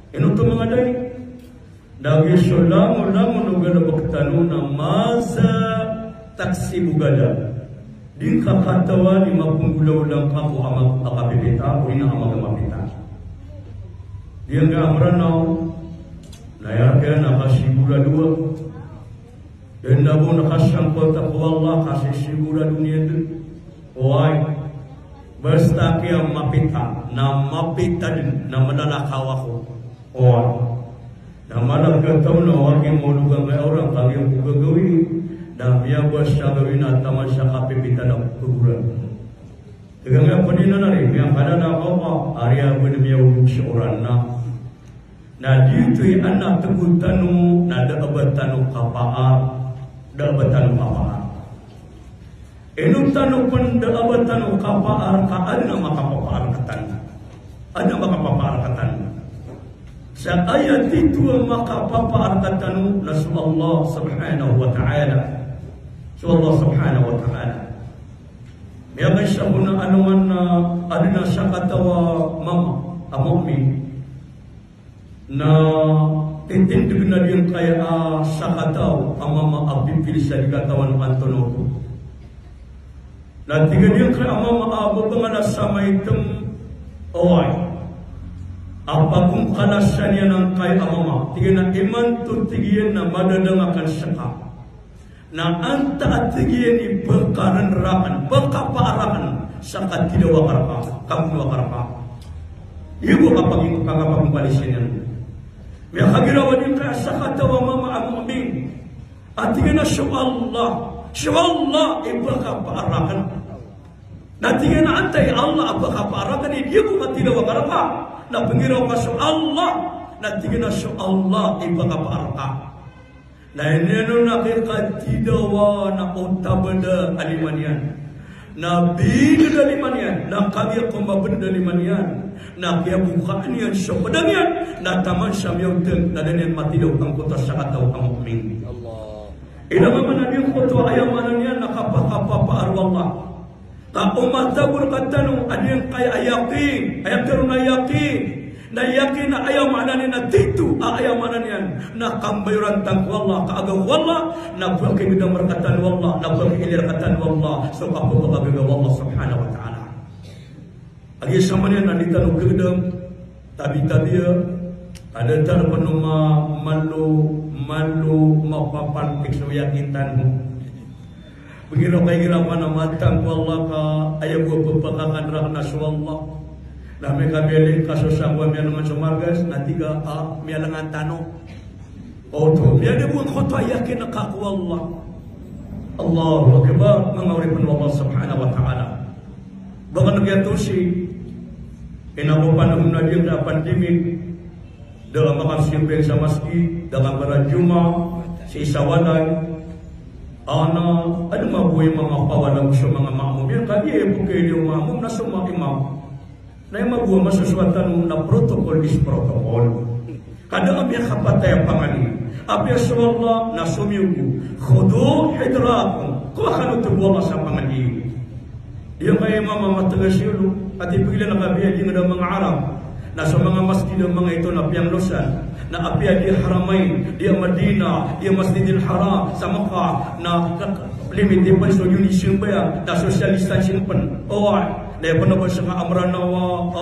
Inu tu mengadai dagi sulamu nugada baktanu namaza taksi bugada di kakatawa di mapunggulau ulang kamu amak akapipita urina amak amapita dia nggak merenau nayarkan nakasibura dua dan dabu nakasang kota Allah kasih sibura dunia itu wai berstaki yang mapita din nama lalakawaku wai nama lalakatau na wagi mau lugang kaya orang kali yang gagawi dan dia bersagawin at tamasya kapipita na kuburan tegang nga panina na rin yang kada na ako area ko na miya ulog sa oran na dito'y anak tagutano na daabatan ng kapaa daabatan ng kapaa inutano pun daabatan ng kapaa kaan na makapapaarkatan ano makapapaarkatan sa ayat itu makapapaarkatan na sa Allah subhanahu wa ta'ala sa Allah subhanahu wa ta'ala may siya muna anuman na adina siya katawa mama amu'min na tintindig na rin kaya sa kataw ang mama abipili sa katawan ng Antonoto na tingin rin kaya ang mama ababang na sa may itong oy apakong kalasan niya ng kaya ang mama tingin na iman tutigyan na madadamakan siya ka na anta at tigyan ni pagkaranrakan pagkapaarakan sa katilawa karapa kamunawa karapa ibo kapag pagkapagpalisin yan may kagirawa din kaya sa katawa mama ang amin at tingin na siya Allah ipagkapaarakan na tingin na antay Allah ipagkapaarakan hindi ko katilawa karapa na pangiraw ka siya Allah na tingin na siya Allah ipagkapaarakan na ineno nakikatidawa na utabada alimanian na binda alimanian na kaya kumabenda alimanian na kaya bukaan yan siya padangyan na taman siya miyawteng na danin matidaw ang kutas sa kataw ang mu'min ilamaman na yung kuto ayamanan yan na kapakapapaarwallah ka umatabur katano adiyang kaya ayakin ayakaro na yakin na ayaw maanan na titu ayaw maanan yan na kambayuran tangko Allah kaagaw wallah na pulki bidang markatan wallah na pulki ilirkatan wallah so kapag kagagaw Allah subhanahu wa ta'ala agi sama niya nandita no gedang tabi dia ada tar penuma malu mapapan tikso yakitan mo begitu kaya gila mana matang wallah ka ayaw gua pepakakan rahna wallah na may kabili kasusang wa miya naman sumargas na tiga miya lang ang tanong oto miya di buong koto yakin na kakwallah Allahu Akbar mangawripan Allah subhanahu wa ta'ala baka nagyatusi inabupan na dia na pandemik dalam makasimpeng sa masjid dalam berajuma si isawaday ano mabuhay mga pawalang sa mga makmum yan kaya bukay yung makmum na sumang imam na yung mabuha masusuatan na protokol is protokol. Kada abya kapatay ang pangani. Abya suwallah na sumiyugo. Khudu hidrakum. Kuha ka Allah sa pangani. Yung kaya mamamatanga siyulo. At ipigla na kabiya di nga mga Arab. Na sa mga masjid ng mga ito na piyang lusan. Na abya di Haramain. Di Madina. Di Masjidil Haram. Sa Makkah. Na limitin pa so yun isimbaya. Na sosialistan sinpan. Daya pernah bersama amran nawa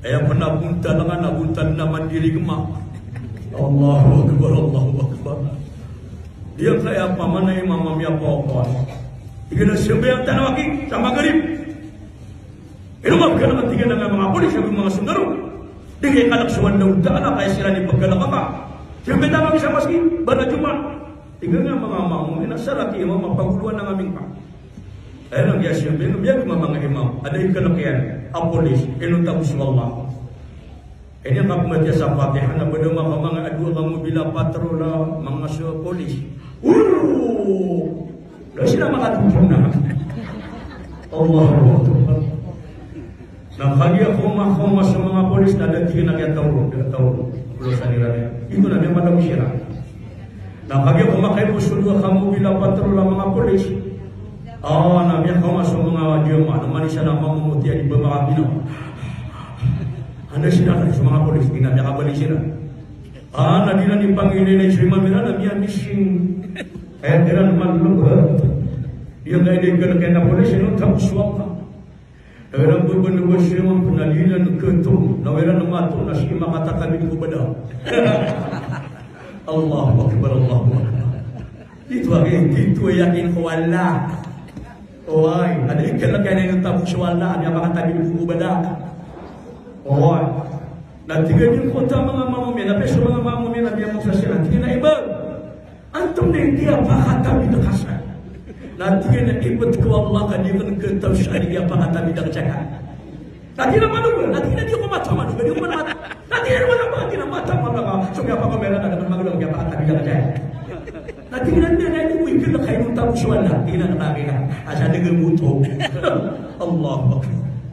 daya pernah buntan naman diri gemak Allahu Akbar dia kaya apa mana imam ya apa ikana sembayang tanah waki sama garib ino mabkana matiga na mga polis sa mga sundaro dingay kanak suwan daw daan kaya sila ni pagkalakaka sembayang tanah sa masjid bana juma tinggal nga mga mamu inasarati imam mapaguluan ng aming pa ayun ang yasya, biyak mga imam, ada yung kalakihan, ang polis, inunta mo si Allah. Ini ang kapumatya sa Fatihah na badama ka mga adwa kamu bila patrola, mga sa polis. Lalu sila makatutong na. Allahu Akbar. Nakagi ako makoma sa mga polis na dating nagyatauro, ulusan nila niya. Ito na niya madam siya. Nakagi ako makaipusulwa kamu bila patrola mga polis. Nabi kau masuk mengawal dia mana manusia nama memutia di beberapa bina. Anda silakan semua polis bina jaga polisi na. Nadina dipanggil ni Sriman Mirana dia missing. Dia naman lupa. Dia nggak ada kena polisi no tak suaka. Orang berbenda Sriman penadilan ketum. Nawira nama tu nasi makatakan itu beda. Allahu Akbar, Allahu Akbar. Itu yakin wala. Oi, ada ikan yang tak wala dia makatakan itu beda. Oi. Nanti ganyan kota mga mamumina, peso mga mamumina dia mo sa sila. Tingin na iba. Antum din dia pakatabi na kasal. Nanti ganyan ibat ko Allah kanilang ketaw siya dia pakatabi na kasal. Nanti na manuga, nanti na dia ko mata manuga, dia ko mata. Nanti na naman ang nanti na mata manuga. So kaya pa kamera na naman magulang kaya pakatabi na kasal. Nanti na niya na yung ikil na kayo nung tapos wala. Tingin na nakakita. Asa na gamuto. Allah.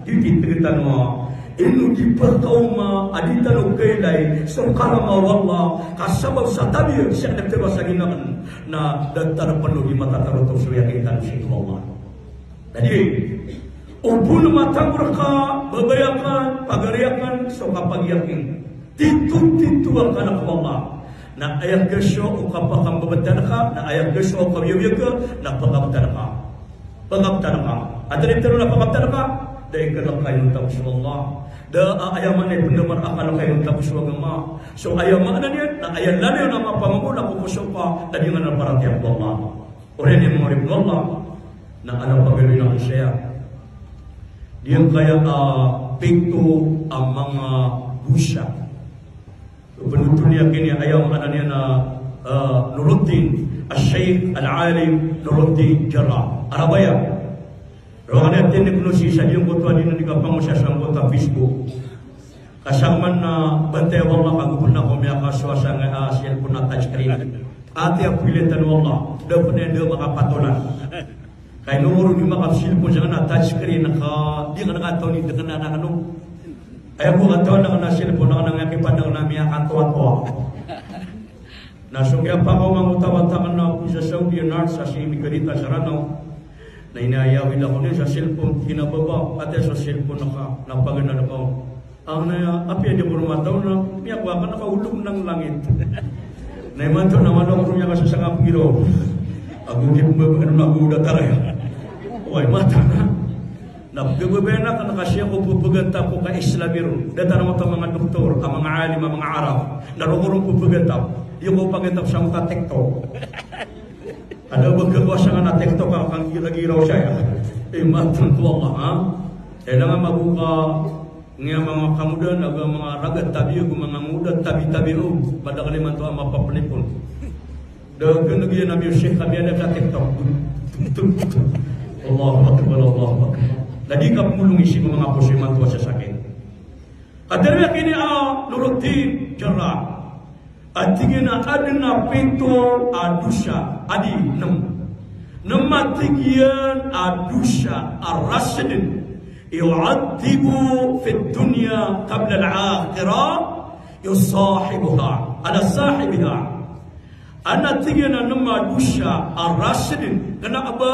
Dititritan mo. Inu di perkauma adita nukailai sengkarama wallah kasabab satabir siang terus lagi na datar penuh di mata taruh suyakitan sih Allah. Jadi ubun mata mereka bebayakan pagariakan soka pagiakin titu akan Allah. Na ayat gesyo ukapakam bebetanaka na ayat gesyo ukapiyaka na pagabtanaka. Ada itu na pagabtanaka. Dari kelak kayu tak Rasulullah. Da ayam mana pendengar akal kayu tak Rasulullah. So ayam mana dia? Na ayam lain nama pamula ko sopa tadi mana para tiap Allah. Orang yang murid Allah. Na ada pagawai nak saya. Dia kaya pintu mga busa. Penutulnya kini ayam mana dia na Nuruddin Al-Syekh Al-Alim Nuruddin Jarrah. Arabaya. Rohan natin ni kunusi sa diyong kutuan din na kapang siya sa kota Facebook. Kasaman na bantay Allah kagupun na kumya kaswasa nga siya po na touchscreen. Ati ang pilitan Allah. Dapat na yung makapatulan. Kaya numero yung makapsil po siya na touchscreen di ka nakataw ni dekan na nakanong. Ayaw ko kataw na kanasil po na kanang yakipadang namin ang katuwa-tuwa. Nasungya pa ko mangutawa-takan na po sa Saudi Arabia sa si Migarita Saranaw. Na inayawin ako niya sa cellphone, kinababa, ate sa cellphone napaganda ako. Ang api di mataw na, miyakwa ka nakaulong ng langit. Naimanto naman ako niya kasi sa kapiro. Ako di mo naguda taray. Uy, mata na. Nagagabena ka nakasya ko pupaganta ko ka Islamiro. Data naman ito mga doktor, ang mga alim, ang mga Arab. Narungurong pupaganta. Yung pupaganta sa mga TikTok. Ada berkekuasaan na TikTok akan gila-gila saya. Matan ko Allah ha. Kailangan mabuka ng mga kamudan, ng mga ragat tabi, ng mga muda tabi-tabi pada kaliman to ang mapapalipon. Dagan lagi nabi Syekh kami ada sa TikTok. Allahu Akbar, Allahu Akbar. Tadi kapulong isi mga posiman to sa sakit. Kadang kini Nuruddin Jarrah. Atingina adna pintu adusha adi namatigian adusha ar-rasidin yu'addibu fi dunya qabla al-akhirah yusahibuha ala sahibiha anatigina nama adusha ar-rasidin kena apa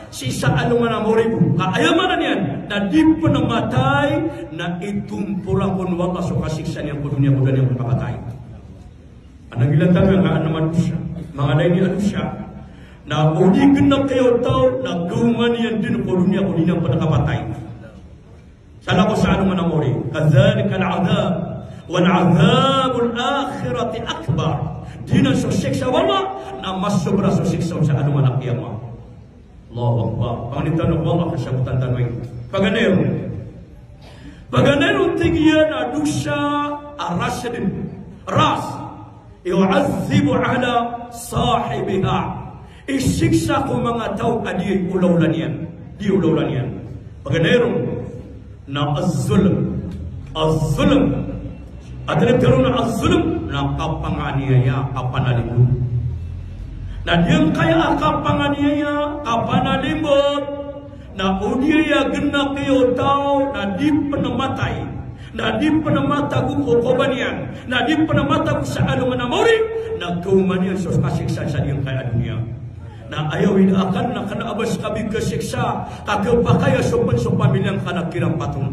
sisa alungan amoribu ayamana niyan na di penamatay na itumpulakon wala so kasiksan yang dunia bukan yang berpatay. Anang ilan tayo nga naman siya. Mga lain ni siya. Na uli genap kayo tao na guman yan din ko dunia ko din ang panakapatay. Sala ko sa anong manamori. Kadhalika al-'adhab wal-'adhab al-akhirati akbar. Di na so siksa wala na mas sobra so siksa sa anong anak iyama. Allahu Akbar. Panganitan ng Allah kasabutan tanway. Paganero tigyan adusha ar-rasidin. Ras yu'azzibu ala sahibiha. Isiksa ko mga tao adi ulawlan yan. Di ulawlan yan. Paganero na az-zulm. Az-zulm. At nagkaroon na az-zulm na kapanganiaya, kapanalimbot. Na diyang kaya kapanganiaya, kapanalimbot, na udiya gena kayo tao na di penamatay. Na di penamata ko kobanian, na di penamata ko sa anong namori, na kumanian sa kasiksa sa diyang kaya dunia. Na ayawin akan na kanaabas kami kasiksa, kagapakaya sa pamilyang kanakirang patong.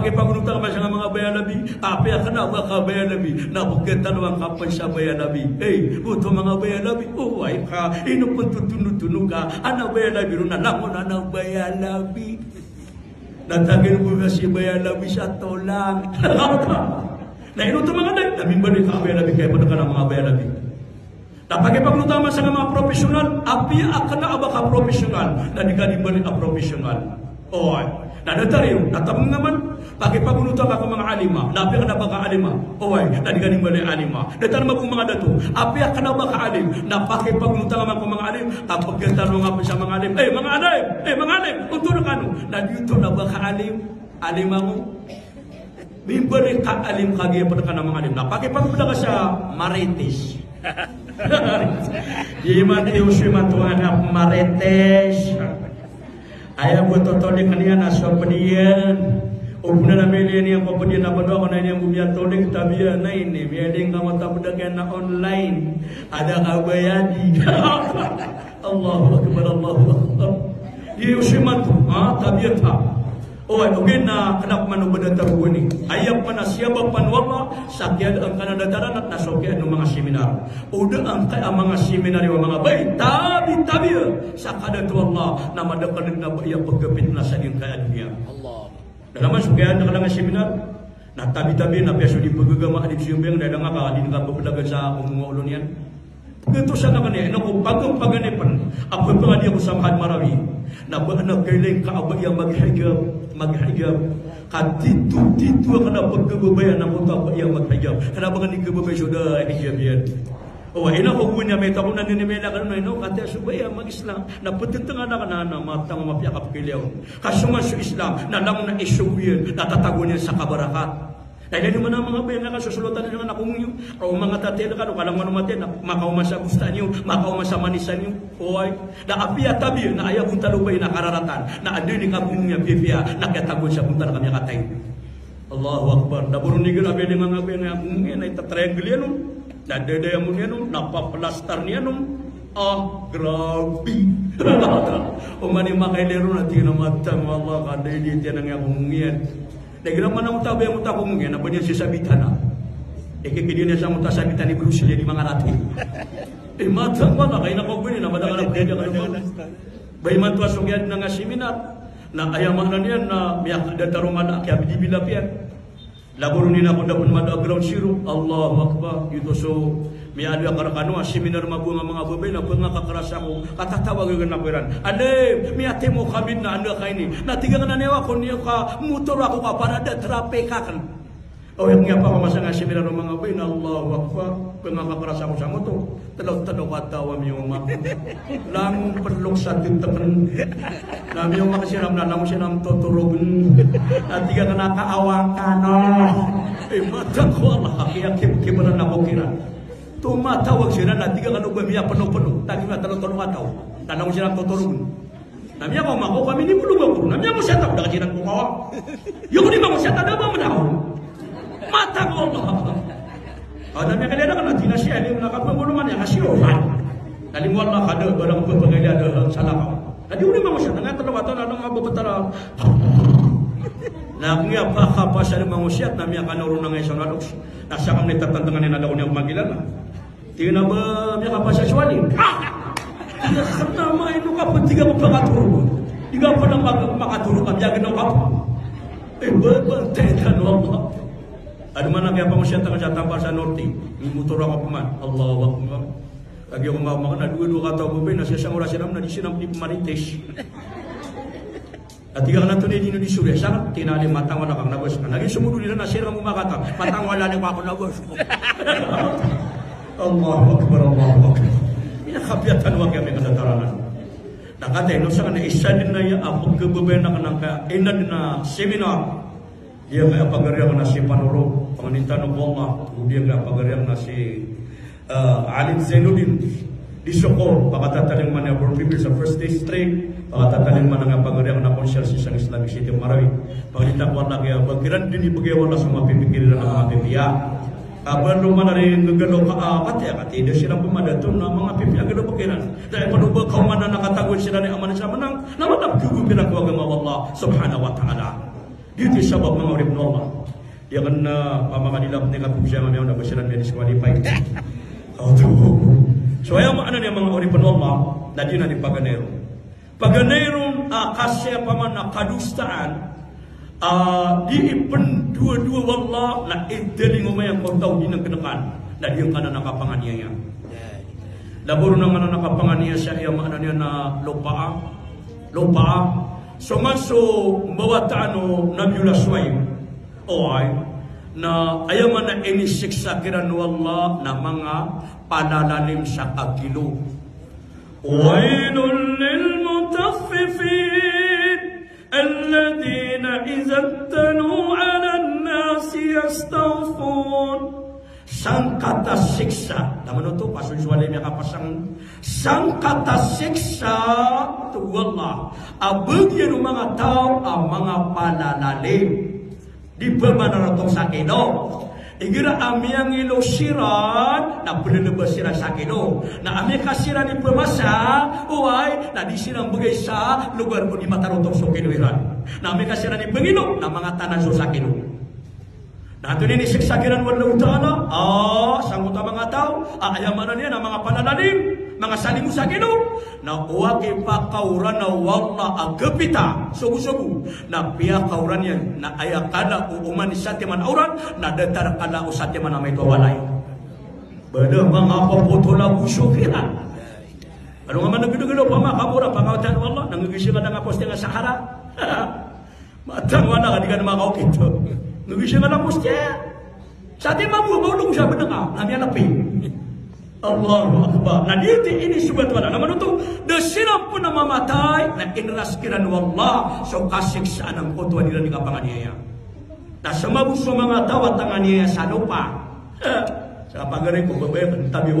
pakai pagnuta ka mga bayan nabi. Api ka na baka bayan nabi. Napagkita naman kapan sa bayan nabi. Buto mga bayan nabi. Ay ka, inupun tutunutunog ka. Ana bayan nabi ron nalamon ana bayan nabi. Natagin mo nga si bayan nabi sa tolang. Na inuto mga day, naming balik ka bayan nabi kaya pa ka ng mga bayan nabi. Napagay paglutama sa mga profesional, api akan na abaka profesional, na di ka dibalik ang profesional. Oy, nadatari yun, natabang naman, pagay paglutama ka mga alima, na api akan na baka alima. Oy, na di ka dibalik alima. Datar mo kung mga dato, api akan na baka alim, na pagay paglutama ka mga alim, tapos gantan mo nga sa mga alim, mga alim, unto na kano, na dito na baka alim, alima mo. Bimbalik ka alim kagaya pa ka ng mga alim, na pagay paglutama ka sa marites. Iman Yusman Tuhan Marites ayah buat totoli kalian asal pedian ubuna namanya yang pedian apa doa kana yang bumian toli tabian na ini biading kamu tak budakan na online ada kabayadi Allahu akbar Allahu akbar Yusman tabiat oh, okay na kenapa manu berdatar ni? Ayam mana siapa panwala sakit ang kanadataran at nasokya ng mga seminar. Udah ang kaya mga seminar yung mga bay tabi sa kadatu Allah na madakalig na bayang pagkapit na sa iyong kaya dunia. Allah. Dalam masukyan na mga seminar na tabi na peso di pagagama di siyumbeng na nga kakadin ka pagdagan sa umuulo niyan. Ganito siya naman kung pagganipan ako pa niya ko sa mahal marawi na ba na kailang kaabay ang maghigab kadito ka na pagkababayan na punta ba yung maghigab kana ba ni kababay sudah higab yan ina ko punya may takunan ni Mela kan no kata subaya mag-Islam na putentang na kanana matang mapiakap kilaw kasuma su Islam na lang na isuyan natatago niya sa kabarakat. Dahil hindi mo na mga bayan na kasusulutan nyo na nakunyo o mga tatila ka, kalang manumatin na makauma sa gusta nyo, makauma sa manisan nyo. Oy, na api at tabi na ayaw kong talubay na kararatan na adoy ni kabungnya pipia na katagon siya kung talaga niya katay. Allahu Akbar. Naburunigan abi ni mga bayan na kungin na itatriangle yan nung nadadaya mo yan nung napaplastar niya nung grabe. Umani makailero na tinamatang Allah kada hindi tiyan ang kungin. Dahil naman ang tabi ang muta ko mungkin, apa niya sisabitan na? Kaya niya sa muta sabitan ni Bruce Lee di mga rati. Matang ba kayo nakabili na madalang kaya kayo mga. Bayi man tuwa sungyan na nga seminar, na ayaman na niyan na miyak datarungan na kaya bidibilapian. Laburo nila ko dapat mada ground zero. Allahu Akbar. Ito so, may ada karakano, seminar mabunga mga babay na kung nakakarasa ko, katatawag ang napiran. Alim, may ate mo kabin na anda kayo ni. Natigang na newa ko niya ka, motor ako ka para da trape ka kan. O yung nga pa kamasa nga seminar ng mga babay na Allahu Akbar. Kung nakakarasa ko sa motor, talaw-talaw katawa mo yung mga. Lang perlok sa tintapan. Nami yung makasiram na naman siya ng tuturugan. Natigang na nakaawang ka no. Matang ko Allah, kaya kibaran na ko kira. Tumatawag siya na tiga ka nagmamiya penuh-penuh. Tadi nga talong-talong ataw. Tanong siya ng tuturugan. Namiya ko mako kami ni bulu-bulu. Namiya mo siya taw. Daga siya ng kukawa. Yung ni mo siya taw. Daga mo na mata ko Allah. Namiya kalera ka na. Tina siya. Hindi mo nakapaguluman niya. Kasiyohan. Naling wala ka na. Barang pagpagay ada salah ka. Tadi udah mo siya. Nangat talong ataw. Nanong ababetara. Nangya pa pa siya ng mga siyat. Namiya ka na urong na ngayon sa nalos. Nasa kami tatantangan ni nadaw niya umagilan na. Tingnan ba niya ka pa siya suwali? Sama itu kapag tiga mo makatulog. Tiga pa lang makatulog kami. Yakin ako kapag. Berbentekan Allah. Ada mana kaya pamasyat ang tampal sa norte. Motor ako paman. Allahu Akbar. Lagi ako makan na dua kata bubay na siya mura siram na di sinam di pamarites. At tiga na to ni di surya sangat tinali matang wala kang nabos. Lagi sumudo nila na siram mo makata. Matang wala ni ako nabos. Allahu Akbar, Allahu Akbar. Pinakabyatan wag kami kadataran. Nakatay no sa kana isa din na ako kebubay na kanang inad na seminar. Dia kaya pagariang na si Panuro, panganintan ng Allah. Dia kaya pagariang na si Alin Zainuddin di Sokor, pakatataling man ang people sa first district, pakatataling man ang pagariang na konsyal sa Islamic City of Marawi. Panganintan ko na kaya bagiran din ipagawa na sa mga pipikirin ng mga pipiya. Abang naman na rin gagalaw kati dia silang pemadaton na mga pipiya gagalaw bagiran. Dahil panuba kauman na nakatagod sila ni aman sa manang namanap gugupiran ko agama Allah subhanahu wa ta'ala. Dito sabab mga urip normal. Dia kan pamanganilap ni kapusya nga na basiran may disqualified. So ayaw maana niya mga urip normal na di na ni paganero. Paganero kasya paman na kadustaan di ipen dua-dua wallah na ideling umayang kau tahu di nang kenakan na di yung kana nakapangan niya yan. Laburo naman na nakapangan niya siya ayaw maana niya na lupa. So maso mbawata Nabiullah Shuaib na ayaman na inisiksa kiran wallah na mga palalalim sa kagilo. Wailul lil mutaffifin alladhina idza tanu 'ala an-nasi yastawfun. Sangkata siksa, naman ito pasunsualay niya kapasang sangkata siksa to Allah. Abagyan ng mga tao ang mga palalalim. Di ba manaratong sakino? Igira amiyang ilosiran na pinalabas sila sakino. Na amiyang kasiran ni pemasa, na di silang bagay sa lugar po di matarotong sakinoiran. Na amiyang kasiran ni Panginoon na mga tanan sa sakino. Nah ito din isiksakiran wallahu ta'ala. Sangot ang mga tao. Ayaman na niya ng mga pananalim, mga salimu sa Ginoo. Na uwagi pa kauran na wala agapita. Sugu-sugu. Na piya kauran niya na ayakala uuman sa timan auran. Na datar kala o sa timan na may tuwalay. Bada mga paputola busukiran. Ano nga man nagdudulo pa mga kamura pangawatan wallah. Nangigising ka na nga poste nga Sahara. Matang wala ka di ka na makaukit. Nagisa nga lang po siya. Sa ating mabubaulong siya menengah. Nami alapi. Allahu Akbar. Nah dito ini sugat wala. Naman ito, dasiram po na mamatay na inraskiran wallah. So kasiksaan ang kutuan nila ni kapangan niya. Na sumabos sa mga tawat tangan niya sa lupa. Sa pagarin ko, babayan, tabi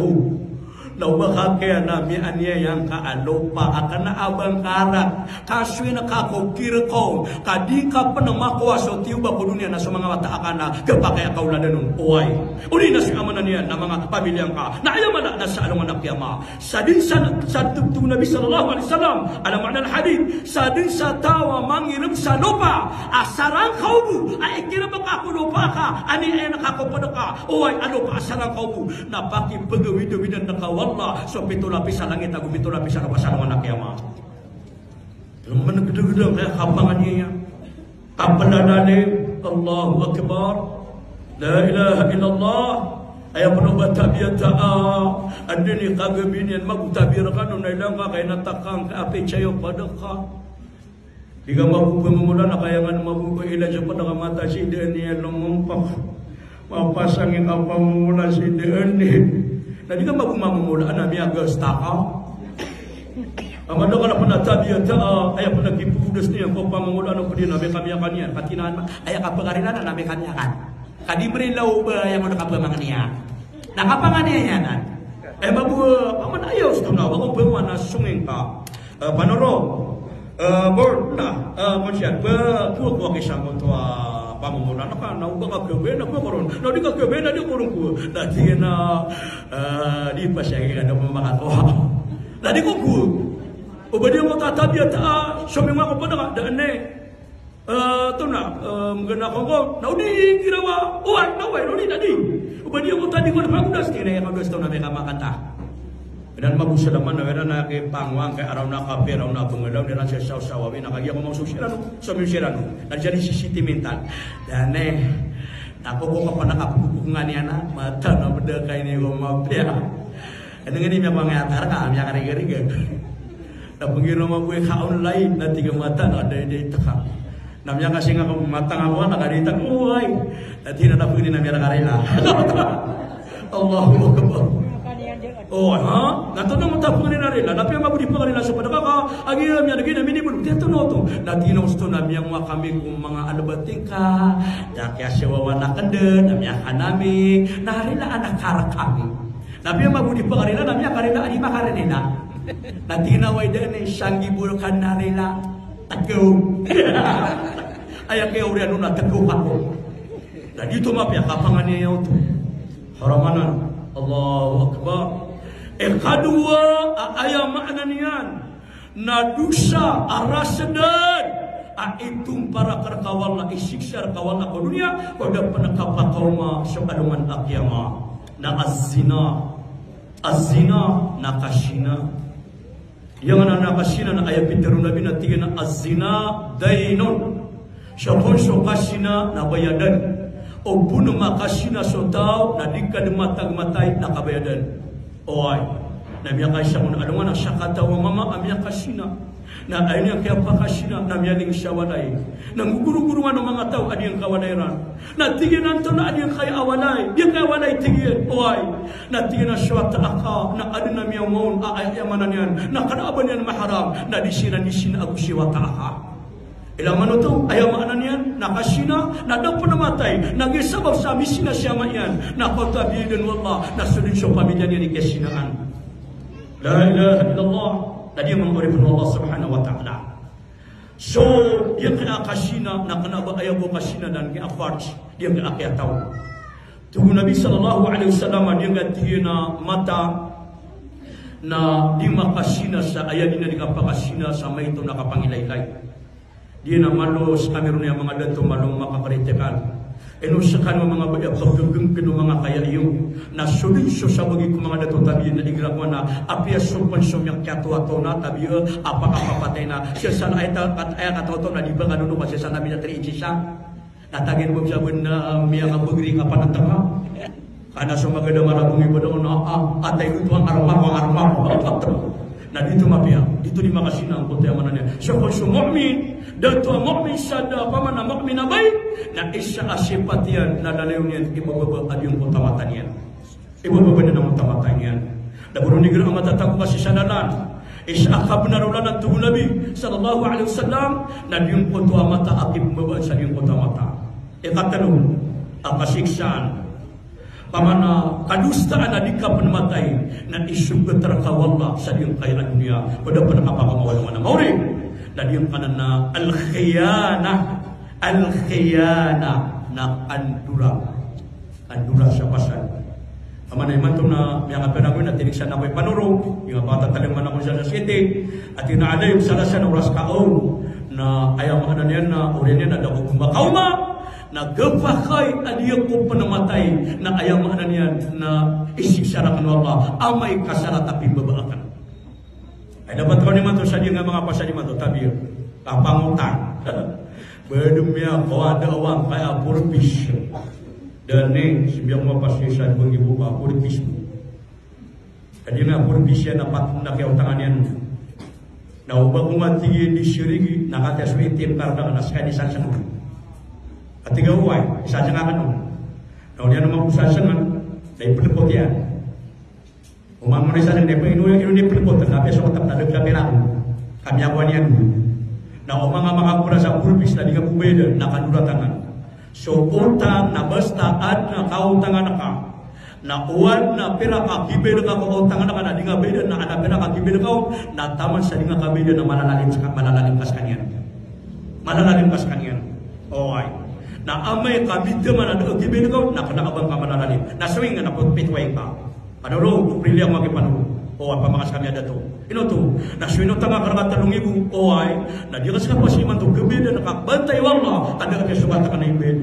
Nawakakaya nami anya yang kaalupa akan na abang karat kaswi na kakukir ko kadi ka pa na makuwaso tiuba ko dunia na sa mga mata akan na kapakay kauladan ng uway uli na si amanan niya na mga pamilyang ka na ayaw na sa along anak yama sa din sa tugtong Nabi sallallahu alaihi wasallam alam makna hadith sa din sa tawa mangirim sa lupa asarang kaubu ay kirabak ako lupa ka ani ay nakakupada ka uway ano pa asarang kaubu napaki pagawi-dawidan na kawal Allah so pito lapis sa langit ako pito lapis sa kapasan ng anak yama. Naman nagdagdag kaya kapangan niya. Kapalalalim Allahu Akbar. La ilaha illallah. Ayaw po ba tabiyata andun ni kagabinin magtabir ka nung nailang ka kaya natakang kaapi chayo pada ka. Di ka mabubamumula na kaya nga mabubuhay ilan siya pa nakamata si Deen niya lumumpak. Mapasangin ang pamumula si Deen niya. Jadi kan bagu mamumula na miya gas takaw. Amado ka na panatabi at ay pa nagkipudas niya ko pamumula na pudi nabi kami kanya katinan ay kapagarinan na nabi kanya kan. Kadibri law ba yang nakapamangan niya. Nakapangan niya yan. Bagu paman ayaw sto na bago pa na sunging ka. Panoro board na konsya ba kuwa kisang ko pamumula na ka, nauba ka kebe, na ko koron. Na di ka kebe, na di koron ko. Dati na, di pa siya kaya na makatoa. Na di ko ko. O ba di mo tatabi at sabi nga ko pa na ka, daan na ito na, maganda ko ko. Na di ginawa, uwan, naway, na di. O ba di mo tadi ko na pagudas, kaya ka gusto na may kamakanta. Dan magusalaman na wala na kay pangwang kay araw na kape araw na bungalaw nila siya saw-sawawi nakagya ko maususiran sa musirano nandiyan si sentimental dan Aku kok pernah kapungan ya na mata na beda kain ini rumah dia. Dengan ini memang ngatar kami yang kari-kari. Na pengira rumah gue kaun lain na tiga mata na ada di tekak. Namanya kasih ngaku mata ngaku na kari tak uai. Nanti na pengini namanya kari lah. Allahu Akbar. Oh, ha? Nato na mata pengini nari lah. Tapi yang aku dipengini lah sepada kakak. Agiram yang lagi nabi ni belum dia tu noto. Nanti na usto nabi yang kami kum mga alabatika. Dak ya sewa wana kende nabi yang kanami. Nari lah anak karak kami. Nabi yang aku dipengini lah nabi yang kari lah lima kari ni lah. Nanti na wajah ni sanggibulkan nari lah. Teguh. Ayah kaya urian nuna teguh aku. Dan itu maaf ya kapangannya yang itu. Haramanan. Allahu Akbar. Kedua ayat maknanian na dusa arasedan aitum para kerkawal la isiksar kawal aku dunia pada penekapa kauma sekaduman akiyama na azina na kasina yang na kasina na ayat piterun nabi na tiga na azina dainun syakun kasina na bayadan o bunuh makasina sotau na dikad matag-matay na kabayadan. Oy, nabi Aisyah mun ada mana syakata wa mama amya kasina. Na aynya kaya pakasina namya ling syawalai. Nang guru-guru ano mga tao adi ang kawadairan. Na tigin nanto na adi ang kay awalay. Dia kay awalay tigin. Oy, na tigin na syawata aka na adi namya maun aayamanan yan. Na kanaaban yan maharam na disina ako syawata aka. Ilang mano to, ayaw maanan yan, nakasina, nadang panamatay, nagisabab sa misina siyama yan, nakautabidin wallah, nasulin siya pamilya niya ni kasinaan. La ilaha illallah, na di menguripin Allah subhanahu wa ta'ala. So, yang kena kasina, na kena ayaw ko kasina dan kaya farj, dia kena kaya tahu. Tunggu Nabi sallallahu alaihi wasallam, dia ganti na mata, na di makasina sa ayat ini nakapakasina sama itu nakapangilay-lay. Dia na malos kami rin yung mga dato malong makakaritekan. Enusakan mo mga pagkagagagin ng mga kaya iyo. Nasuliso sa bagi ko mga dato tabi na igrakwa na apia supan sumyak katuato na tabi apakapapatay na. Siya sana ay katuato na di ba kanuno kasi sana namin na 3 inches siya. Natagin mo siya na miyang abagring apanatama. Karena sumagada marabong iba doon na atay ito ang armah. Nah itu mafia, itu di makasina ang punta yaman niya. So kung mu'min, dato mu'min sada pamana mu'min abay, na isa asipatian na dalayon niyan ibababa yung utamatan niyan. Ibababa na ng utamatan niyan. Daburo ni gira ang matatako kasi sanalan. Isa akabnarulan ang tuho Nabi sallallahu alaihi wasallam na yung utamata akib mabaan sa yung utamata. Ikatanong, ang kasiksaan. Pamana kadustaan na di ka panamatay na isug terkawalla sa diyang kaya dunia pada panakapakamawalang na mauri na diyang kanan na al-khiyana na andura sa pasal. Pamana iman to na mga penagawin na tiniksan na ko'y panuro yung patatalang man ako sa city at inaalay yung salasan oras kaon na ayaw mga niyan na uri niya na daw kumakauma nagpakay adiyang ko panamatay na ayaw maanan yan na isiksarakan Allah amay kasarat tapi babaakan. Ay dapat ko naman to sa diyan nga mga pasal naman to tabi kapangutang. Bedumya ko ada awang kaya purpis. Dan ni sibiyang mapasisan bang ibu pa purpis. Kadi na purpis yan dapat na kaya utangan yan. Na ubang umati di syirigi nakakaswitim karena naskah di sana. Ketiga uai, isajangan nun. Kalau dia nama usahasan dari pelepot ya. Umam Malaysia dan depo ini di pelepot, tapi so tetap ada kamera. Kami awanian. Na umang mga kurasa pulpis na diga bubeda na kanura tangan. So utang na basta ad na kautangan ka. Na uwan na pera ka kibeda ka kautangan ka na diga beda na ada pera ka kibeda ka na taman sa diga kabeda na malalalim kas kanyan. Malalalim kas kanyan. Oai. Na amay kabidya man na kibin ko na kanakabang kamanalalim. Na swing na putpitway ka. Panuro, prilya ang magipanuro. O ay pamakas kami ada to. Ino to, na swing no tanga karagat 3,000. O ay, na di kas kapasi man to kibin na nakabantay wala. Kada kami subata ka na ibin.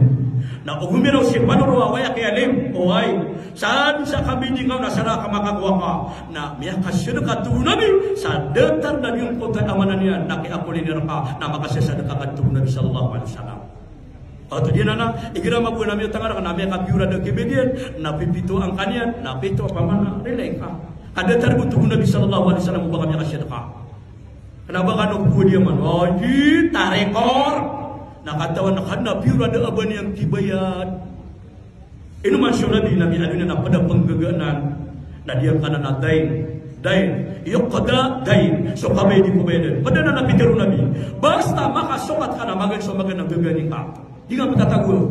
Na uguminaw si panuro away akialim. O ay, saan sa kabindi ka na sana ka makagawa ka. Na miya kasino ka tunabi sa detar na yung kutay amanan niya na kiakulin ka na makasasada ka tunabi sallallahu alaihi wasallam. Atau dia nana, igira mabu nami tangan kan nami kapiura de kebedian, nabi pitu angkanian, nabi itu apa mana releka. Ada terbutuh Nabi sallallahu alaihi wasallam bukan yang sedekah. Kenapa kan aku dia man? Oh, di tarekor. Nak kata nak nabi ada aban yang dibayar. Ini masyhur Nabi adunya nak pada penggaganan. Nah dia kana nak dain yuqda dain so kami di kubedan pada nabi teru nabi basta maka sokat kana magan so magan nak gagani ka dia kata gue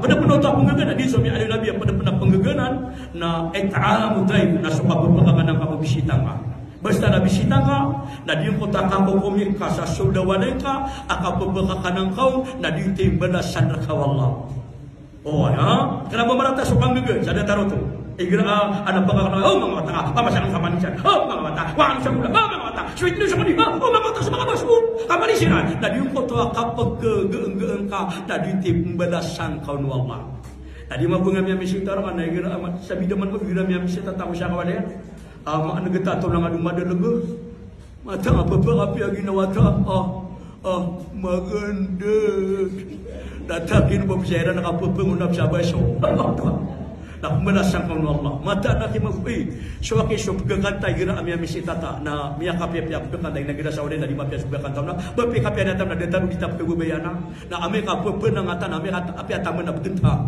pada penonton penggaganan di suami ada nabi yang pada penggaganan na it'am dain na so kapagaganan ka bisita ka basta na bisita ka na di kota ka komik ka sa sudawanay ka akapabaka kanang kau na di timbalasan ka wallah kenapa merata so panggagan sada taro to igra anak bangga mga mata apa sang sama nisan mga mata wang sa mula mga mata sweet news sama ni mga mata sa mga basu kamali sina na di ko to kapag geeng ka na di timbalasan kaun wallah tadi mabunga mi misita ra na igra amat sabi daman ko igra mi misita ta usya kawala ma negeta to lang adu mada lego mata apa api agi nawata maganda datakin bo bisera nakapupungulap sa baso nak melasang kau Allah mata nak imui suaki subga kata gira amia misitata na mia kapia pia kata na gira saudi na di mapia subga kata na bepi kapia datang na detaru di tap kegu bayana na ame ka pepenang ata na ame apia tamen na begenta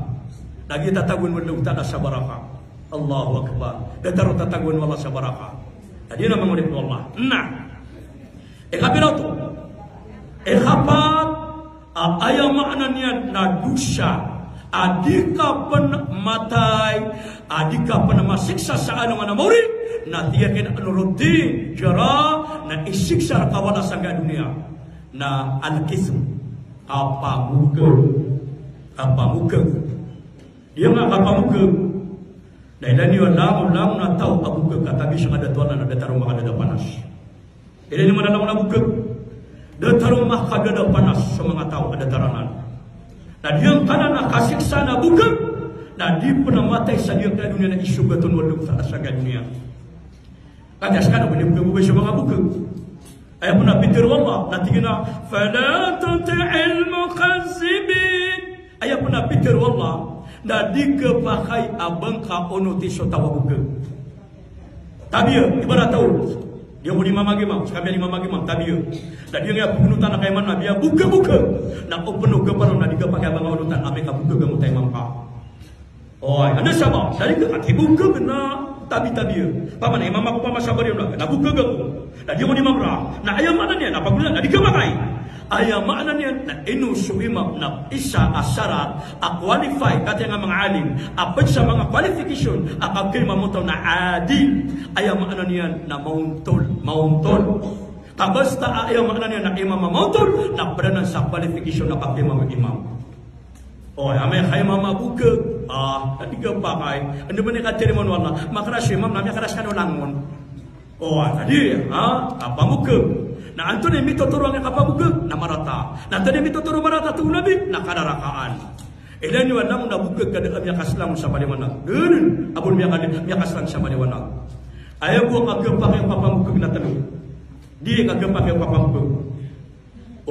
na kita tagun wala uta na sabaraka Allahu akbar detaru tatagun wala sabaraka tadi na mangurip Allah nah kapira tu kapat ayam maknanya na dosa adika penmatai adika penmasiksa sa anong anamori na tiyakin anuruti jara na isiksa kawana sa dunia na al-kism kapamuka dia nga kapamuka dahil na niyo lang na tao abuka katabi siya nga datuan na datarong makadada panas ini naman na lang nabuka datarong makadada panas sa mga tao adatarangan. Dan yang kanan nak kasiksa na bukan na di pernah matai sadia ke dunia na isu betul walau tak asa dunia. Kata sekarang boleh bukan semua bukan. Ayah pernah pikir Allah nanti kena fala tuti'il mukazzibin. Ayah pernah pikir Allah na dikepakai abang ka ono tiso tawa bukan. Tabiya ibarat tahu dia mau dimamagimam, sekali dimamagimam tabiya. Dan dia nggak penutan nak iman nabi dia buka. Nak penuh kepanon na diga pakai abang penutan ame ka buka gamu taimam ka. Ada sama dari ke hati buka kena tabiya. Paman imam aku pama sabar dia nak buka gamu. Dan dia mau dimamra. Nah ayam maknanya apa guna na diga pakai. Ayam maknanya na inu suimam na isa asyarat qualify kata yang mga alim apa sa mga qualification akakil mamutaw na adil ayam maknanya na mauntol kabasta ayam maknanya na imam mauntol na beranan sa qualification na pakimam imam amay kay mama buka tadi ka pakai ando ba ni katerimo wala makras imam namanya karas kanu langon tadi apa buka na antone mito turuan yang kapabuka na marata na tadi mito turu marata tu nabi na kadarakaan ilan ni wanam na buka kada amya kaslam sama di mana geun abun biya kaslam sama di mana aya buang agam pakai papabuka na telu di agam pakai papabuka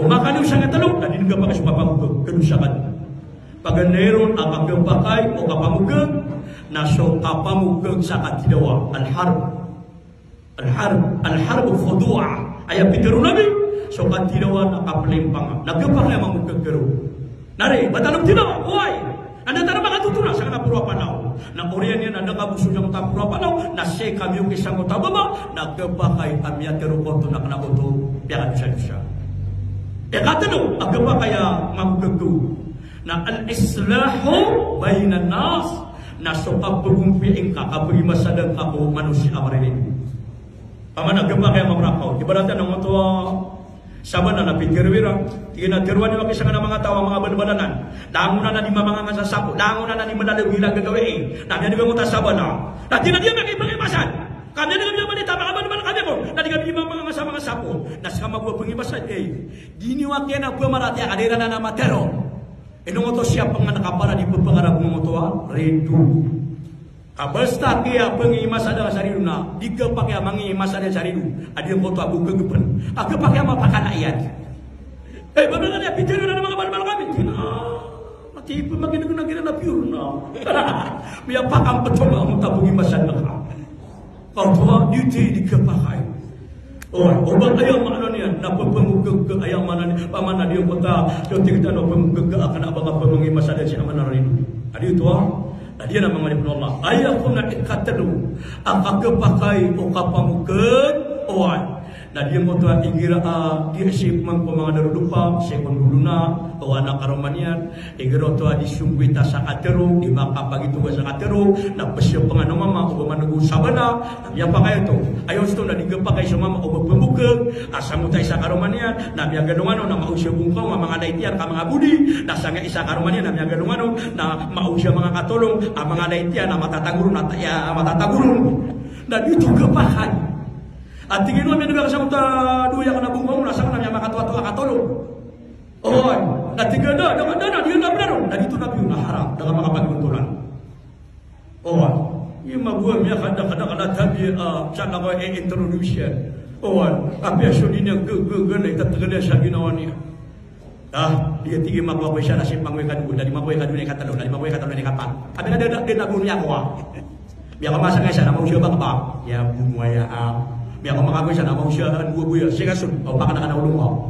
makanya usang telu na di agam pakai papabuka kedusakan paganeron agam pakai o kapabuka na so kapabuka sa katidawa al-harb khudu'a ayah pitiru nabi so katidawan nakapelimpang nagpakai mang mugagero nari batalog tinaw why anda tara makatutuna sa kanapurwa panaw na orian yan anda kabuso ng tapurwa panaw na siya kami yung isang utababa nagpakai kami at kerukoto na kanakoto piyakan siya katano agpakaya magagago na al-islahu bainan nas na so kapagumpiing kakabrimasadang ako manusia amarilin paman agama kaya mamrakaw ibaratan ng mga saban na napikirwira tinatirwan nila kisa nga mga tawa mga balbalanan dangunan na di mga sasapo dangunan na di madalaw ilang gagawin na di mga saban na dati na di mga ibasan kami na kami balita mga balbalan kami ko na di kami mga sapo nas ka magwa pangibasan giniwak yan na pumarati kadira na matero inong to siya pang nakapara di pangarap ng mga redu kabasta kaya pengimas ada saridu na diga pakai mangimas ada saridu ada foto abu kegepen aku pakai apa pakai ayat bagaimana dia pikir ada mga balbal kami Tipe makin na piurna. Biar pakam betul ang tabugi masyadaka. Kau tua duty di kepakai. Oh, obat ayam mana ni? Napa pemugak ke ayam mana ni? Pamana dia kota. Contoh kita nak pemugak ke akan abang apa mengi masyarakat si mana rindu. Adi tua. Dia nama Malik bin Allah. Ayah pun nak ikatadu. Angka kepakai okapamugak. Oh, na dia mo to igira dia si pemangada lupa sekon duluna wana karomanian igira to di sungguita sa atero di maka pagi tu sa atero na pesyo pangano mama o manugo sabana ya pakay to ayo sto na digepa kay sa mama o pembukeg asam utay sa karomanian na biya gadungano na mausya bungkaw mga daitian ka mga budi na sanga isa karomanian na biya gadungano na mausya mga katulong ang mga daitian na matatagurun at ya matatagurun na dito gepakan. At tingin mo, may nagkaka sa mga duya ka na bungkong, nasa ka na niya makatuwa-tuwa katulong. Oh, natingin na, diyan na benar, na dito na piyo naharap, dengan mga pagkuntulan. Oh, yung mabuhay niya, kada tabi, sana ko introduction. Oh, apesyo din niya, gagana, itatagala siya ginawa niya. Dia tinggi mabuhay siya, nasip mabuhay kadugo, dari mabuhay kadugo ni katalong, dari mabuhay katalong ni kapang. Tapi na din nagun niya ko, biya ka masangay siya, na mau siya ba? Ya, bumaya biar kau mengaku saya nak manusia dua buaya, saya kasut, kau pakai nak ulung kau.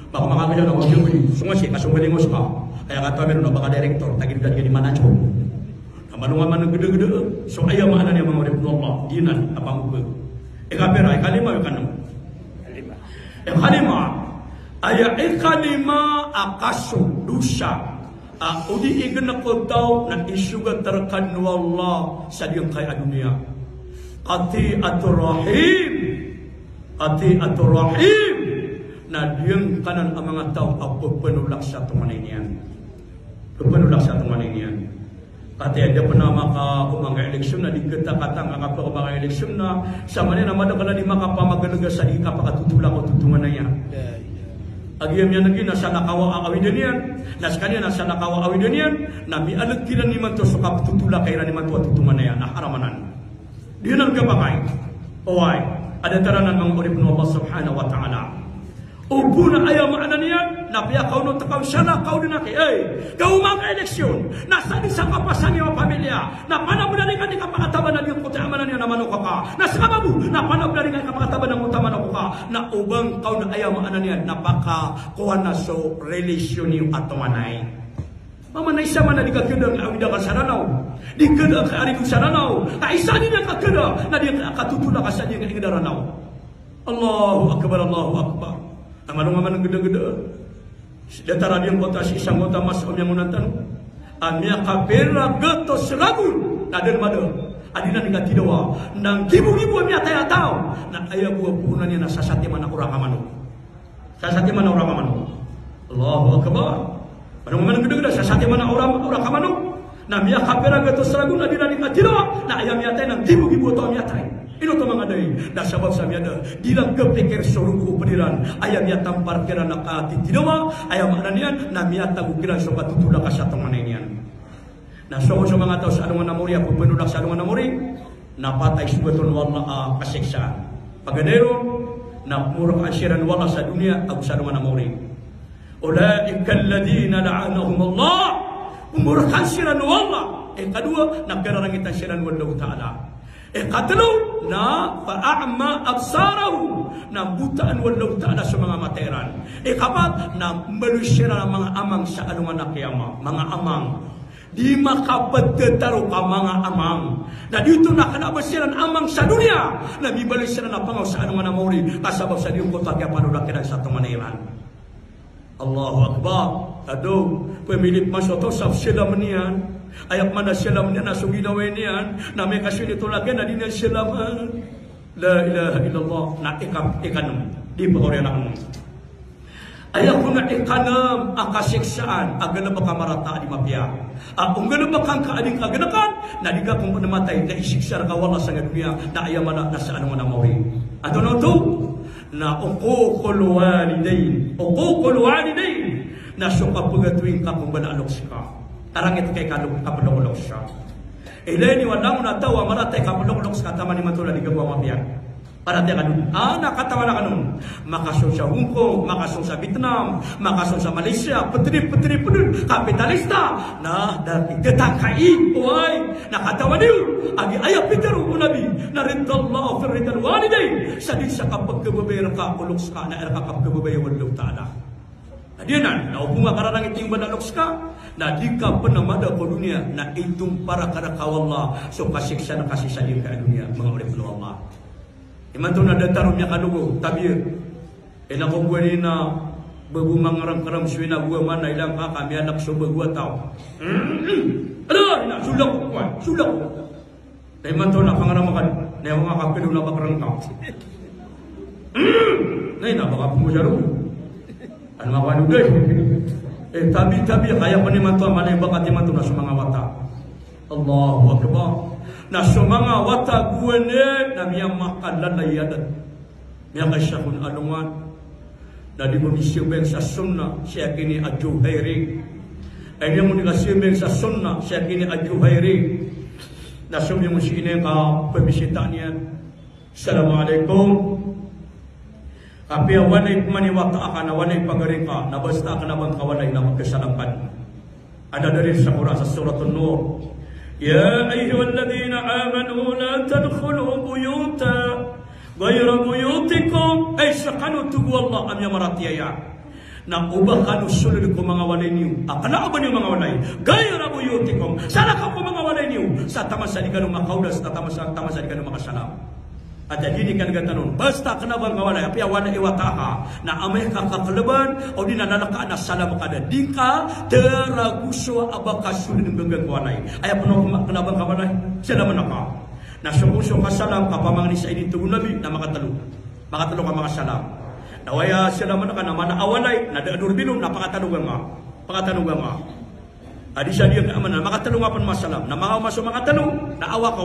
Bapa mengaku saya nak manusia budi, semua sih kasut beli ngos kau. Ayah kata mereka nak pakai direktor, tak kira dia di mana cuma. Mana gede-gede, so ayah mana dia mengaku Allah, dinan apa muka. Ekaperai kalimah kan? Kalimah, ayah kalimah akasu dosa. Udi igna kau tahu nak isuga terkan Allah sadiang kaya dunia. Ati'atur rahim na diyang kanan ang mga tao ako penulak sa tumaninian kati ada pernah maka umang eleksyon na di kita katang ang kapag eleksyon na sa manina namada ka na di makapamaganaga sa di kapakatutula ko tutungan na yan agiyam yan naging nasa nakawa awidin yan nas kanya nasa nakawa awidin yan na mialag kina ni man to so kapatutula kaya ni man to tutungan na yan na haramanan dia nak kepakai. Oi, ada teranan mengurip Allah Subhanahu wa taala. Ubuna ayam ananian, nabi kau no takau sana kau dinaki. Kau mang eleksyon. Nasa di sa kapasan yung pamilya. Na pana budalikan di kapakataban na yung kutamanan niya na manukaka. Nasa kababu, na pana budalikan kapakataban ng utamanukaka. Na ubang kau na ayam ananian, napaka kuha na so relasyon yung atumanay. Mama na isa man na di kakeda ang awida ka saranaw. Di kada ka ari ko saranaw. Ta isa din ang kakeda na di katutula ka sa diyang ingaranaw. Allahu akbar, Allahu akbar. Amanong ang gede-gede. Datara diyang kota si isang kota mas om yang unatan. Amya kapera gato seragun. Naden mada. Adina ni katidawa. Nang gibu-gibu amya tayo-tayo. Na ayaw buah puhunan niya na sasati man orang kamano. Sasati man orang kamano. Allahu akbar. Pada momen gede-gede sasati mana orang kamano. Na miya kapera gato seragun adina ni katidawa. Na ayam yatai nang gibu-gibu to yatai. Ino to mga day. Na sabab sa miya da. Dilang kepikir suruh pediran. Ayam yatam parkiran na katitidawa. Ayam maknanian. Na miya tagukiran so katutula ka sa tumaninian. Na so mga tao sa anong namuri. Ako penulak sa anong namuri. Napatay sugatun wala kasiksa. Paganero. Na murah asyiran wala sa dunia. Ako sa anong namuri. Ulaika alladhina la'anahum Allah. Umurkan siran wala. Kedua, nagkararangit ang siran wallahu ta'ala. Katlo, na fa'a'ma absarahu. Na butaan wallahu ta'ala sa mga materan. Kapat, na malusira ng mga amang sa anong nakiyama. Mga amang. Di makapagtataro ka mga amang. Na dito nakalabasiran amang sa dunia. Na bibalusira na pangaw sa anong namori. Kasabab sa diyong kotagya panulakiran sa tumaniran. Allahu Akbar. Aduh, pemilik masyarakat sab sila menian. Ayat mana sila menian na suginawe nian. Na may kasih dito lagi na din sila man. La ilaha illallah. Na ikanam. Di pagorianan. Ayat ko na ikanam ang kasiksaan. Agana ba kamarata di mapya. Ang gana ba kang kaading kaganakan. Na di ka kung namatay. Na isiksar ka wala sa dunia. Na ayaw mana nasa anong namawin. Ato na ito. Na uququl walidain na suka pagatuin ka kung banalok ka tarang ito kay kapulok siya ilay ni walang na tawa maratay kapulok ka taman ni matula di gawa mabiyan Para dia kanun, nakatawa na kanun. Makasong sa Hong Kong, makasong sa Vietnam, makasong sa Malaysia, petri-petri penun, kapitalista. Nah, dari ketangkai, wai, nakatawa niyo. Agi ayah pitaru ko nabi, narintallahu firritan waliday. Sadin sa kapag kababayar ka, uloks ka, na kapag kababayar walong ta'ala. Adianan, naubunga karang iting banaloks ka, na di ka penamada ko dunia, na itong para karakawallah, so kasiksa na kasisa din ka dunia, mga ulit Allah. Iman tu na datarum niya kalugo, tabir. Ina ko buwani na bagumang rang-rang suwina buwa man na ilang kami anak so bagwa tao. Alah, ina, sulak ko kuwan, sulak ko. Na iman tu na pangaramakan, na yung mga kapilo na bakarang tao. Na ina, baka pumusaro. Ano mga kanugay? Tabi-tabi, kaya pa ni man tu, manay bakat iman tu na sa mga wata. Allahu Akbar. Na sumanga wata guwane na miyang makan lalayadan. Miyang kasyakun alungan. Na di mo disibeng sa sunnah siya kini ajuhairi. Ay di mo disibeng sa sunnah siya kini ajuhairi. Na sumiyang musinin ka pabisita niya. Assalamualaikum. Tapi wanay maniwata ka na wanay pagaring ka. Na basta ka na bang kawanay na magkasalampan. Ada dari sa Quran sa Surah An-Nur. يا أيها الذين آمنوا لا تدخلوا بيوتا غير بيوتكم أي سكنوا تقوى الله أم يمراتي يا نقوبا كانوا سلوكم mga walay akala ba niyo mga walay غير بيوتكم sana ka ko mga walay niyo sa tamasali kanong makaudas sa tamasali kanong makasalam at hindi kan gatanon basta kanabang walay apya wala iwata ka na amay ka kakalaban o di nanalaka na salam kada di ka teraguso abaka sulin ng gagawin walay ay puno kanabang walay salaman ka na sumuso ka salam ka pamangni sa ini tugon nabi na makatalo ka mga salam nawaya salaman ka na manaawalay na dadurbilon na pakatanugan nga adi siya diya ka man makatalo nga pan masalam na mga maso makatalo na awa ka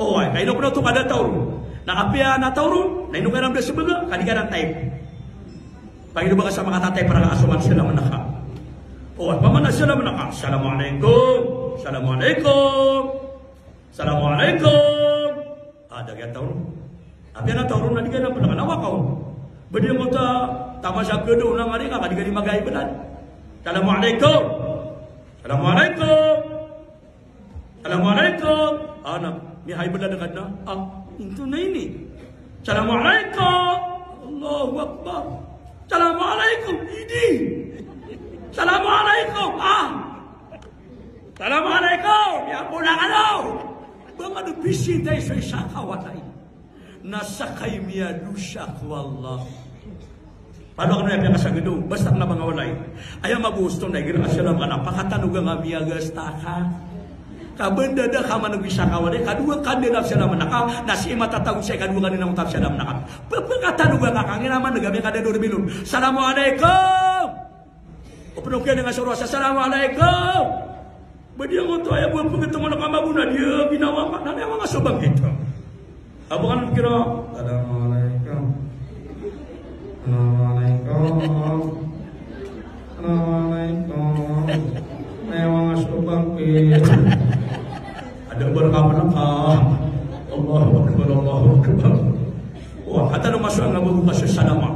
oh, ay kaino ko na ito kada taon. Nakapya na taon, na inukaram na sibaga, kaniga ng type. Paano ba ka sa mga tatay para kaasuman sila manaka? Oh, ay pamana sila manaka. Assalamualaikum. Assalamualaikum. Assalamualaikum. Dagyan taon. Apya na taon na di ka na panakanawa ka. Badi mo ta, tama sa kudo na nga rin ka, kaniga di magay balan. Assalamualaikum. Assalamualaikum. Assalamualaikum. Anak. May haibala na na. Ito na ini. Assalamualaikum. Allahu Akbar. Assalamualaikum. Idi. Assalamualaikum. Assalamualaikum. Ya po na ano. Bang ano bisita sa isa kawalay. Nasakay miya lusak wallah. Paano ka na yung kasagado? Basta na mga walay. Ayaw magusto na. Asyalam ka na. Pakatanugang miya gasta ka. Kabenda dah kaman bisa kawan kadua kande nafsu nama nakam nasi mata tahu saya kadua kande nama nafsu nama nakam perkata dua kakang nama negara kada dua bilun assalamualaikum openuke dengan suara assalamualaikum bedia ngoto aya buat ketemu nak mabuna dia binawa pak nane emang asobang gitu apa kan kira assalamualaikum emang asobang gitu ada berkapan Allahu Akbar Allahu Akbar. Wah, kata no masuk ang bago kasi salama.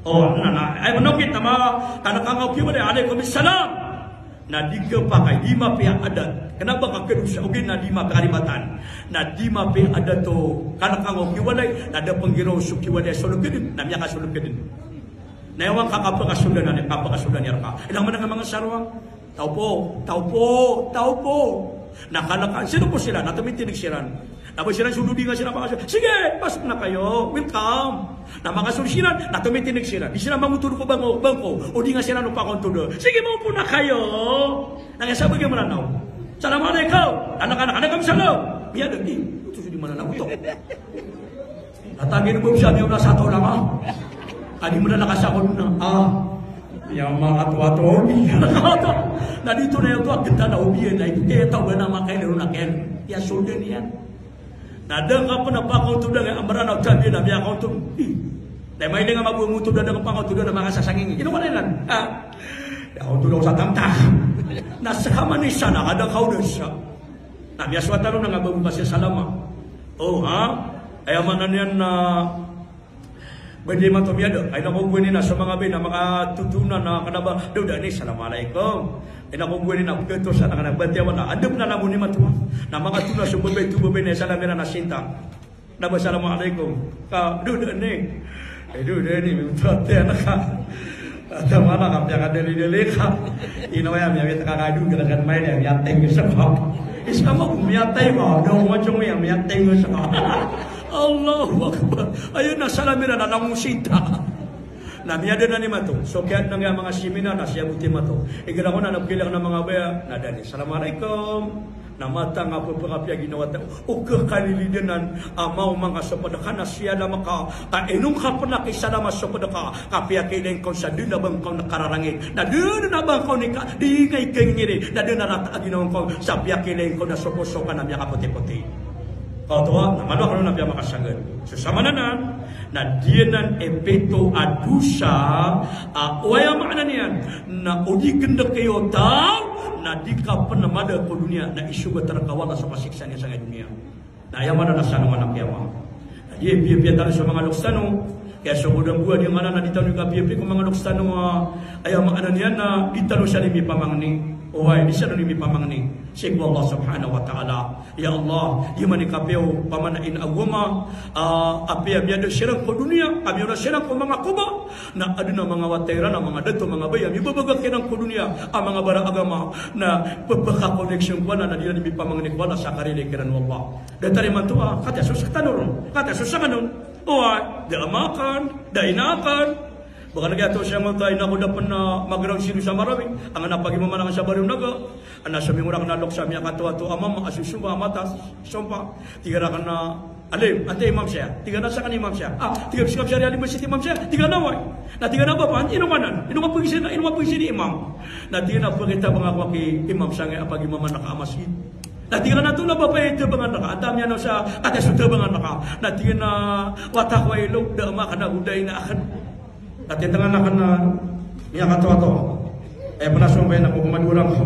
Oh, ay manokit tama kanakang okay wala alaikumussalam. Na di ka pakai di mapi adat. Kenapa ka kedus okay na di makaribatan. Na di mapi adat to kanakang okay wala na da panggiraw suki wala sulukedin na miya ka sulukedin. Na yung kakapakasudan na kapakasudan niya ka. Ilang man ang mga sarwa? Tao po. Nakalakan. Sino po sila? Natumitinig siran. Tapos siran sududi nga sila makasulan. Sige, pasok na kayo. Welcome. Na makasulan, natumitinig sila. Di sila mamuturo ko bangko. O di nga sila nung pakontudo. Sige, maupo na kayo. Nangyasabag yung mananaw. Assalamualaikum. Anak-anak kami salaw. Biya dagi. Ito di mananaw ito. Natagin mo siya niyo na sa ito lang Adi mo na nakasakot na. Yang mga atuwa-tuwa, na dito na yung ganda na ubiyan na ito, kaya tawag na makailaro na kayan. Ya soldan yan. Nadang ka pa na pakauto na ang ambaran na tabi na biya kauto. Dahil may nga magumuto na ng pakauto na mga sasangin. Ino ka na yan? Kauto daw sa tamta. Nasa kamanisa na kada kauto siya. Nabiyaswatan na nga bago kasi salama. Oh ha? Ay mana niyan na bagi mato miado ay nako gwen na sa mga bin na mga tutunan na kanaba duda ni assalamualaikum. Ay nako gwen na pagto sa kana bantiya na adep na namo ni mato na mga tuna sa bebe tu bebe na salamira na sinta. Na assalamualaikum. Ka duda ni. Ay duda ni mutate na ka. Ada mana ka pya ka deli ka. Inawaya mi kita kakadu gerakan main yang yateng sa ka. Iskama kumiyatay mo, daw mo chong yang miyatay mo sa ka. Allahu Akbar. Ayun na salamira na namusita. Na miyada na ni mato. So kaya nga mga simina na siya buti mato. Igara ko na nagbilang ng mga baya. Nadali. Assalamualaikum. Na mata nga po pagkapya ginawa tayo. O kakalilidanan amaw mga sopada na siya na maka. Inong ka po na kaysa na masopada ka. Kapya kailan ko sa doon na bang kong nakararangin. Na doon na bang kong di ngay kanyiri. Na doon na rata ginawa ko. Sa piya kailan ko na soposo ka na miya kaputi-puti. Kau tahu, nama doa kalau Nabi makasangan. Sesama na dianan epeto adusa, waya makna niyan na uji kendak kayo tahu na dika penamada ke dunia na isu berterkawal sama siksa ni sangat dunia. Na yang mana nasanu mana kiamah. Dia biar tahu sama ngaluk stanu. Kaya sebudang gua di mana na ditanu ka biar ko mangaluk stanu ayam makna niyan na ditanu sa limi pamangni. Wahai di sana ni pamangni Syekh Allah Subhanahu wa taala ya Allah gimana kapeo pamanain agama apia biada serang ko dunia abia serang ko mga kuba na aduna mga watera na mga dato mga bayam ibabaga kenang ko dunia mga bara agama na pebaka connection ko na dia ni pamangni ko na sakari lekeran wallah datari mantua kata susah tanurun kata susah kanun wahai da makan da inakan. Baka nagyato siya nga tayo na ako dapat na magrang sino sa marami. Ang anak pagi mamanang sa bariw naga. Ang nasa mingurang nalok sa miya katuwa-to amam, asusuma, matas, sompa. Tigara ka na, alim, ante imam siya. Tigara na sa kan imam siya. Tiga bisikap siya realim masjid imam siya. Tigara na way. Na tigara na ba pa? Inumanan. Inumapugisin ni imam. Na tigara na pagkita mga kwaki imam siya nga pagi maman nakamasid. Natingin na ito na babae ito bangan naka. Atam yan sa atas ito bangan naka. Natingin na watakway log da ama ka na uday na akan. At yung tanga na ka na niya katuwa-to. Pernah sumpay na kung kumadurang ko.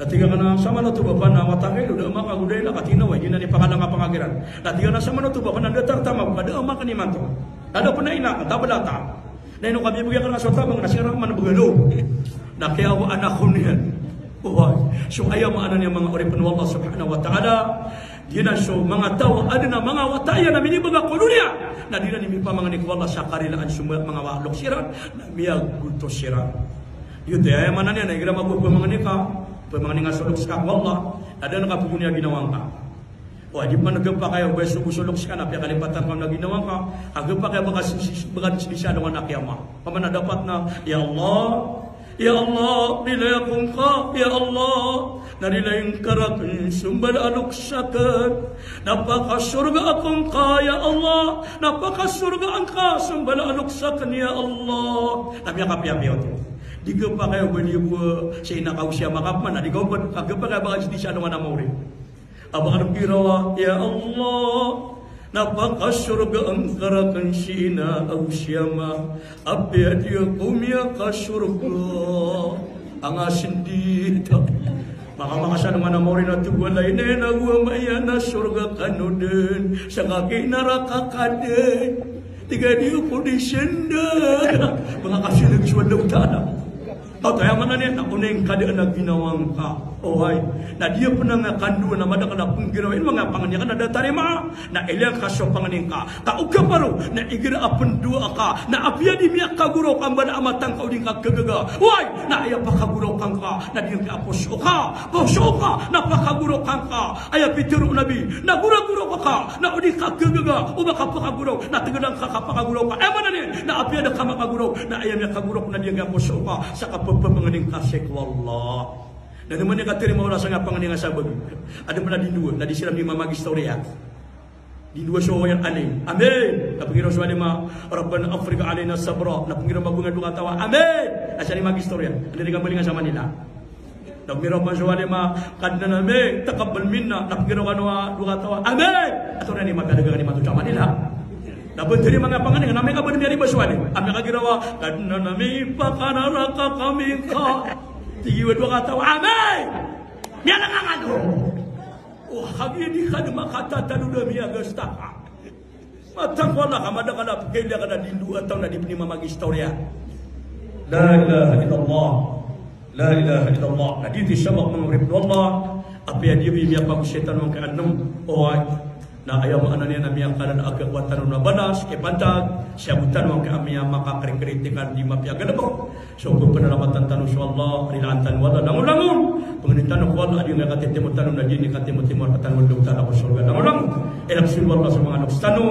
Natingin ka na sama na ito ba pa na watakway log da ama ka uday na katinaway. Yun na ni pangalang pangagiran. Natingin na sama na ito ba pa na datartama ka da ama ka ni manto. Nada po na ina ka, tabalata. Na ino kami bugyan ka na sa tabang nasirang man bugalo. Nakiyawa anak ko niyan. So ayaw maana niya mga oripan Allah Subhanahu wa taala. Dia na so mga tao ada na mga wataya na minibaga kolonia na di na nimi pamanganik wala sa karilaan sumber mga walok siran na miyag gunto siran. Yun te ayaw maana niya na igra mabuk pamanganik ka pamanganik nga sulok sa wallah ada na kapugunya ginawang ka. Di man nagpa kayo beso usulok sa kanap ya kalipatan ko na ginawang ka agpa kayo baka sisya ng anak yama. Paman na dapat na ya Allah, nilai akong ya Allah, narilaing karakin sumber aluksakan, napakasurga akong ya Allah, napakasurga angka sumber aluksakan ya Allah. Nabiya ito. Di ka pa kayo baniwa sa inakaw siya makapan, di ka pa kayo baka siya naman amore. Abang kirawa, ya Allah, napakasurga ang karakan sina au siyama abya dia kumya kasurga ang asindita maka naman na mori na tuwalay na nagwamaya na surga kanudin sa kaki naraka kadin tiga dia po di senda mga kasinag suwadaw tanah. Tayo mana niya na uneng kadaan na ginawang ka. Na dia pun nga kandu na madaka na pong ginawin mga panganya ka na datarima na ilang kaso panganing ka. Kauga paro na igira apun dua ka na apya di miyak kaguro kang bala amatang ka uding ka gagaga. Na aya pa kaguro kang ka na di ka poso ka na pa kaguro kang ka. Aya pitiro nabi na gura-guro ka na uding ka gagaga o baka pa kaguro na tigadang ka pa kaguro ka. Mana niya na apya da ka makaguro na aya miyak kaguro na di ka poso ka sa panganing kasek wallah. Dan naman niya katerima wala sa nga panganing asabag. Ada pala di dua, na disiram ni Mama Gistoriya. Di dua so yang aling. Amin. Napangiraw sa alima, Rabbana Afrika alina sabra. Napangiraw magungan duka tawa. Amin. Asa ni Mama Gistoriya. Ada di kambalingan sa Manila. Napangiraw pa sa alima, kadna namin, takabal minna. Napangiraw kanwa duka tawa. Amin. Ato na ni magkadagang ni Matu sa Manila. Dapat dari mga panganing namin ka ba ni baswali? Ami ka girawa kadna nami pakanaraka kami ka. Tigiwa dua kata amin. Miala nga ano. Hagi di ka makata tanuda mi agastaka. Matang wala kamada kada pagkaila kada dindu atau na di penima magistorya. La ilaha illallah. La ilaha illallah. Nadi di sabak mengurik Allah. Apa yang dia biya pang setan mong kaanam o na ayaw mo ananya na miyang kanan agawatan na banas ke pantag siabutan mong kami yang makakritikan di mapya gadabo. So kung penelamatan tanus Allah rilantan wala langun-langun pengintan ko wala di nga katitimutan na di ni katitimutan mo dugta ako surga langun-langun elak silwa sa mga anak stano